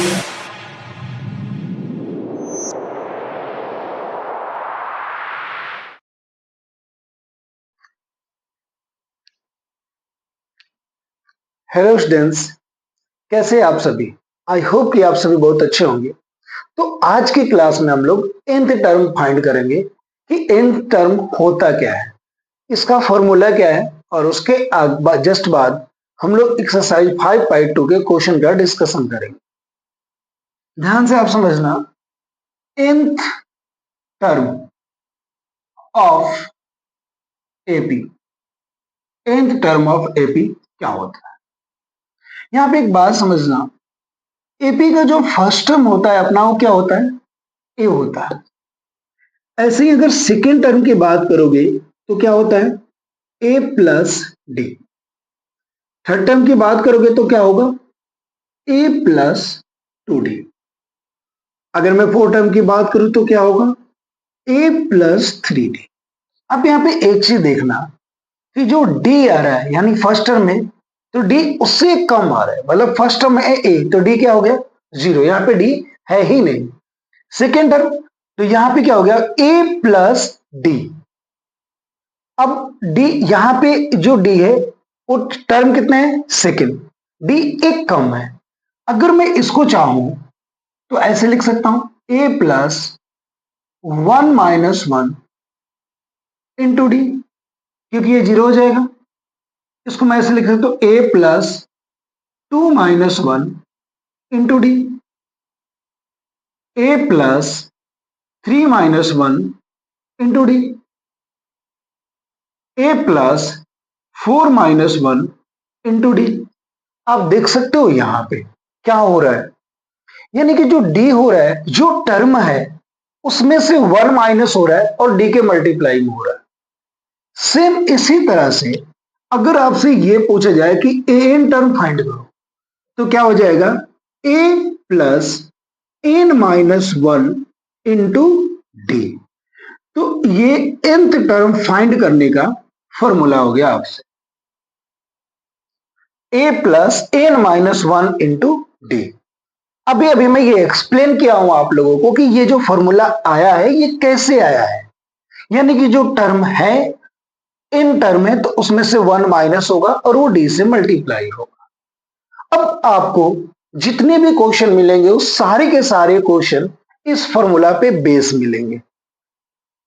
Hello students, कैसे हैं आप सभी। आई होप कि आप सभी बहुत अच्छे होंगे। तो आज की क्लास में हम लोग nth टर्म फाइंड करेंगे कि nth टर्म होता क्या है, इसका फॉर्मूला क्या है, और उसके जस्ट बाद हम लोग एक्सरसाइज 5.2 के क्वेश्चन का डिस्कशन करेंगे। ध्यान से आप समझना, nth term of AP, nth term of AP क्या होता है। यहाँ पे एक बात समझना, एपी का जो फर्स्ट टर्म होता है अपना, वो क्या होता है, ए होता है। ऐसे ही अगर सेकेंड टर्म की बात करोगे तो क्या होता है, ए प्लस डी। थर्ड टर्म की बात करोगे तो क्या होगा, ए प्लस 2डी। अगर मैं फोर्थ टर्म की बात करूं तो क्या होगा, ए प्लस 3डी। अब यहाँ पे एक चीज देखना कि जो डी आ रहा है यानी फर्स्ट टर्म में, तो डी उससे कम आ रहा है, मतलब फर्स्ट टर्म है ए तो डी क्या हो गया, 0। यहाँ पे डी है ही नहीं। सेकेंड टर्म, तो यहाँ पे क्या हो गया, ए प्लस डी। अब डी, यहां पे जो डी है वो टर्म कितने हैं, सेकेंड, डी एक कम है। अगर मैं इसको चाहूं तो ऐसे लिख सकता हूं, ए प्लस 1 - 1 इंटू डी, क्योंकि ये 0 हो जाएगा। इसको मैं ऐसे लिख सकता हूं, ए प्लस 2 - 1 इंटू डी, ए प्लस 3 - 1 इंटू डी, ए प्लस 4 - 1 इंटू डी। आप देख सकते हो यहां पे क्या हो रहा है, यानी कि जो डी हो रहा है, जो टर्म है उसमें से 1 माइनस हो रहा है और डी के मल्टीप्लाई में हो रहा है। सेम इसी तरह से अगर आपसे ये पूछा जाए कि ए एन टर्म फाइंड करो तो क्या हो जाएगा, ए प्लस n-1 इंटू डी। तो ये nth टर्म फाइंड करने का फॉर्मूला हो गया आपसे, ए प्लस n-1 इंटू डी। अभी अभी मैं ये एक्सप्लेन किया हूं आप लोगों को कि ये जो फॉर्मूला आया है ये कैसे आया है, यानी कि जो टर्म है, इन टर्म है, तो उसमें से 1 माइनस होगा और वो डी से मल्टीप्लाई होगा। अब आपको जितने भी क्वेश्चन मिलेंगे उस सारे के सारे क्वेश्चन इस फॉर्मूला पे बेस मिलेंगे,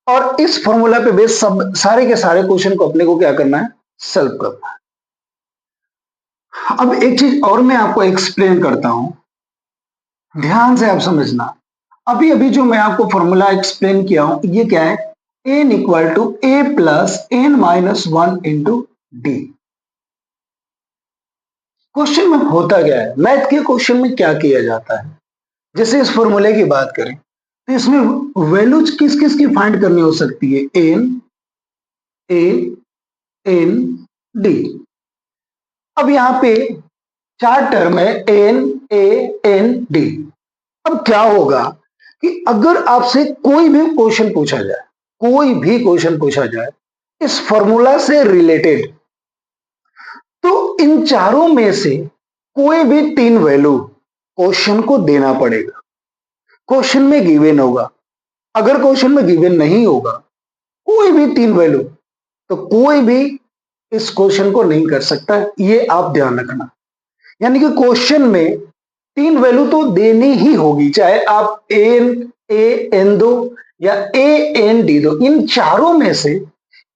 और इस फॉर्मूला पे बेस सब सारे के सारे क्वेश्चन को अपने को क्या करना है, सॉल्व करना है। अब एक चीज और मैं आपको एक्सप्लेन करता हूं, ध्यान से आप समझना। अभी अभी जो मैं आपको फॉर्मूला एक्सप्लेन किया हूं ये क्या है, n equal to A plus n-1 into D. Question में होता क्या है, मैथ के क्वेश्चन में क्या किया जाता है, जैसे इस फॉर्मूले की बात करें तो इसमें वैल्यूज किस किस की फाइंड करनी हो सकती है, n, a, n, d। अब यहां पे चार टर्म है, n, a, n, d। अब क्या होगा कि अगर आपसे कोई भी क्वेश्चन पूछा जाए, कोई भी क्वेश्चन पूछा जाए इस फॉर्मूला से रिलेटेड, तो इन चारों में से कोई भी 3 वैल्यू क्वेश्चन को देना पड़ेगा। क्वेश्चन में गिवन होगा, अगर क्वेश्चन में गिवन नहीं होगा कोई भी 3 वैल्यू, तो कोई भी इस क्वेश्चन को नहीं कर सकता, ये आप ध्यान रखना। यानी कि क्वेश्चन में 3 वैल्यू तो देनी ही होगी, चाहे आप एन दो या एन डी दो, इन चारों में से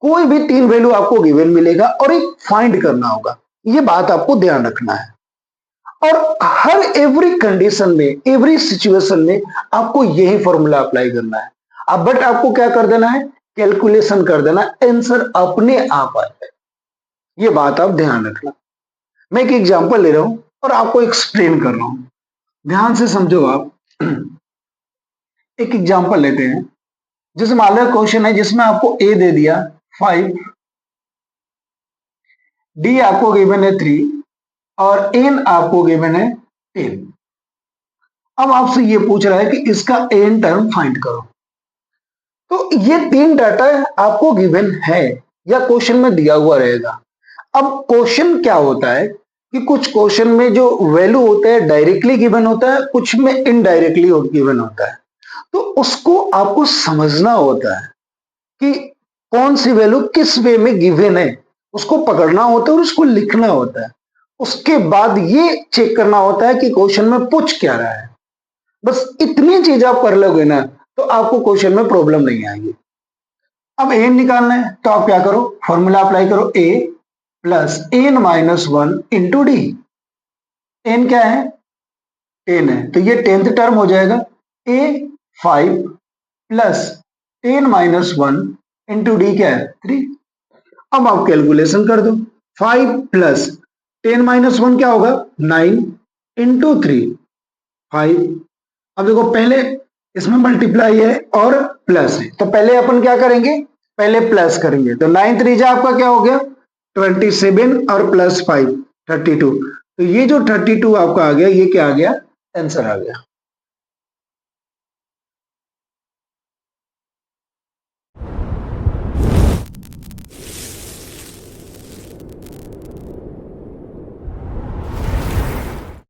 कोई भी 3 वैल्यू आपको गिवन मिलेगा और एक फाइंड करना होगा। ये बात आपको ध्यान रखना है, और हर एवरी कंडीशन में, एवरी सिचुएशन में आपको यही फॉर्मूला अप्लाई करना है। अब बट आपको क्या कर देना है, कैलकुलेशन कर देना, आंसर अपने आप आ जाए। ये बात आप ध्यान रखना। मैं एक एग्जांपल ले रहा हूं और आपको एक्सप्लेन कर रहा हूं, ध्यान से समझो आप। एक एग्जांपल लेते हैं, जैसे मान लो क्वेश्चन है जिसमें आपको ए दे दिया 5, डी आपको गिवन है 3 और एन आपको गिवन है 10। अब आपसे ये पूछ रहा है कि इसका एन टर्म फाइंड करो। तो ये 3 डाटा आपको गिवन है या क्वेश्चन में दिया हुआ रहेगा। अब क्वेश्चन क्या होता है कि कुछ क्वेश्चन में जो वैल्यू होता है डायरेक्टली गिवन होता है, कुछ में इनडायरेक्टली गिवन होता है। तो उसको आपको समझना होता है कि कौन सी वैल्यू किस वे में गिवन है, उसको पकड़ना होता है और उसको लिखना होता है। उसके बाद ये चेक करना होता है कि क्वेश्चन में पूछ क्या रहा है। बस इतनी चीज आप कर लोगे ना तो आपको क्वेश्चन में प्रॉब्लम नहीं आएगी। अब एन निकालना है तो आप क्या करो, फॉर्मूला अप्लाई करो, A plus N minus one into D. N क्या है, 10 है, तो ये 10th टर्म हो जाएगा ए 5 plus 10 minus one into D क्या है 3। अब आप कैलकुलेशन कर दो, 5 प्लस 10 माइनस वन क्या होगा 9 इंटू 3 5। अब देखो पहले इसमें मल्टीप्लाई है और प्लस है, तो पहले अपन क्या करेंगे, पहले प्लस करेंगे, तो 9 त्रिज्या आपका क्या हो गया 27 और प्लस 5 32। तो ये जो 32 आपका आ गया, ये क्या आ गया आंसर आ गया।